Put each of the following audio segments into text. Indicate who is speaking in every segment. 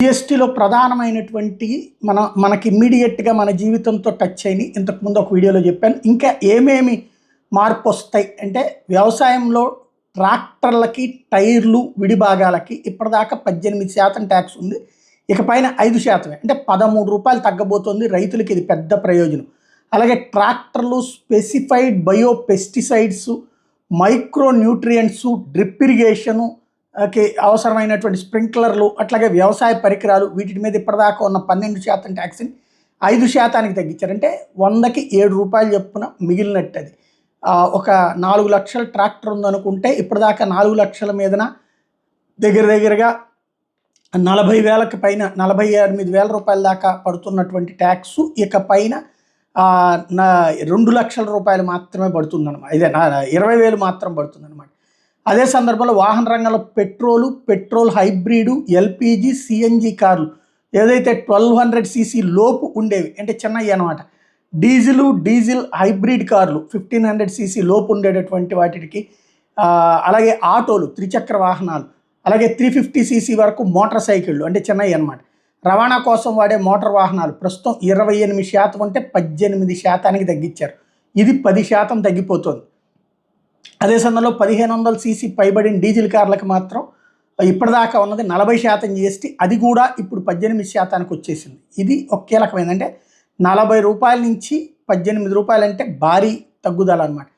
Speaker 1: జిఎస్టీలో ప్రధానమైనటువంటి మనకి ఇమ్మీడియట్గా మన జీవితంతో టచ్ అయిన ఇంతకుముందు ఒక వీడియోలో చెప్పాను. ఇంకా ఏమేమి మార్పు వస్తాయి అంటే వ్యవసాయంలో ట్రాక్టర్లకి టైర్లు విడిభాగాలకి ఇప్పటిదాకా 18% ట్యాక్స్ ఉంది. ఇకపైన 5% అంటే 13 రూపాయలు తగ్గబోతోంది. రైతులకి ఇది పెద్ద ప్రయోజనం. అలాగే ట్రాక్టర్లు, specified bio pesticides, micro nutrients, drip irrigation అవసరమైనటువంటి స్ప్రింక్లర్లు, అట్లాగే వ్యవసాయ పరికరాలు, వీటి మీద ఇప్పటిదాకా ఉన్న 12% ట్యాక్స్ని 5%కి తగ్గించారు. అంటే 100కి 7 రూపాయలు చొప్పున మిగిలినట్టు. అది ఒక 4 లక్షల ట్రాక్టర్ ఉందనుకుంటే ఇప్పటిదాకా 4 లక్షల మీదన దగ్గరగా 40,000కి పైన 48,000 రూపాయల దాకా పడుతున్నటువంటి ట్యాక్సు ఇక పైన 2 లక్షల రూపాయలు మాత్రమే పడుతుందన్నమాట. ఇదే 20,000 మాత్రం పడుతుందన్నమాట. అదే సందర్భంలో వాహన రంగంలో పెట్రోల్ హైబ్రిడ్, ఎల్పిజి, సిఎన్జి కార్లు ఏదైతే 1200 సీసీ లోపు ఉండేవి అంటే చిన్నవి అనమాట, డీజిల్ హైబ్రిడ్ కార్లు 1500 సీసీ లోపు ఉండేటటువంటి వాటికి, అలాగే ఆటోలు, త్రిచక్ర వాహనాలు, అలాగే 350 సీసీ వరకు మోటార్ సైకిళ్ళు అంటే చిన్నవి అనమాట, రవాణా కోసం వాడే మోటార్ వాహనాలు ప్రస్తుతం 28% ఉంటే 18%కి తగ్గించారు. ఇది 10% తగ్గిపోతుంది. అదే సమయంలో 1500 సీసీ పైబడిన డీజిల్ కార్లకు మాత్రం ఇప్పటిదాకా ఉన్నది 40% జిఎస్టీ, అది కూడా ఇప్పుడు 18%కి వచ్చేసింది. ఇది ఒక కీలకమైంది. అంటే 40 రూపాయల నుంచి 18 రూపాయలు అంటే భారీ తగ్గుదల అనమాట.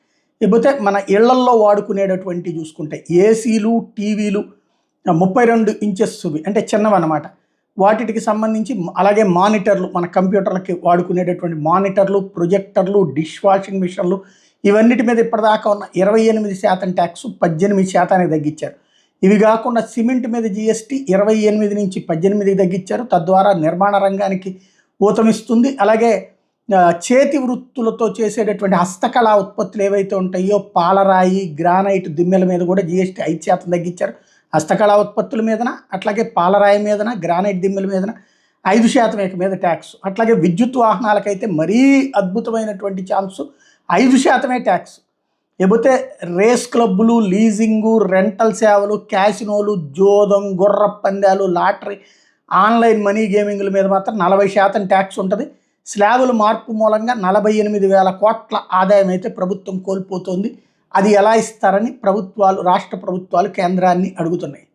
Speaker 1: లేకపోతే మన ఇళ్లల్లో వాడుకునేటటువంటి చూసుకుంటే ఏసీలు, టీవీలు 32 ఇంచెస్ అంటే చిన్నవన్నమాట, వాటికి సంబంధించి, అలాగే మానిటర్లు, మన కంప్యూటర్లకి వాడుకునేటటువంటి మానిటర్లు, ప్రొజెక్టర్లు, డిష్ వాషింగ్ మిషన్లు, ఇవన్నిటి మీద ఇప్పటిదాకా ఉన్న 28% ట్యాక్స్ 18%కి తగ్గించారు. ఇవి కాకుండా సిమెంట్ మీద జిఎస్టీ 28 నుంచి 18కి తగ్గించారు. తద్వారా నిర్మాణ రంగానికి ఊతమిస్తుంది. అలాగే చేతి వృత్తులతో చేసేటటువంటి హస్తకళా ఉత్పత్తులు ఏవైతే ఉంటాయో పాలరాయి, గ్రానైట్ దిమ్మెల మీద కూడా జిఎస్టీ 5% తగ్గించారు. హస్తకళా ఉత్పత్తుల మీదన, అట్లాగే పాలరాయి మీదన, గ్రానైట్ దిమ్మెల మీదన 5% మీద ట్యాక్స్. అట్లాగే విద్యుత్ వాహనాలకైతే మరీ అద్భుతమైనటువంటి ఛాన్సు, 5% ట్యాక్స్. లేకపోతే రేస్ క్లబ్బులు, లీజింగు, రెంటల్ సేవలు, క్యాసినోలు, జోదం, గుర్ర పందాలు, లాటరీ, ఆన్లైన్ మనీ గేమింగ్ల మీద మాత్రం 40% ట్యాక్స్ ఉంటుంది. స్లాబుల మార్పు మూలంగా 48,000 కోట్ల ఆదాయం అయితే ప్రభుత్వం కోల్పోతుంది. అది ఎలా ఇస్తారని రాష్ట్ర ప్రభుత్వాలు కేంద్రాన్ని అడుగుతున్నాయి.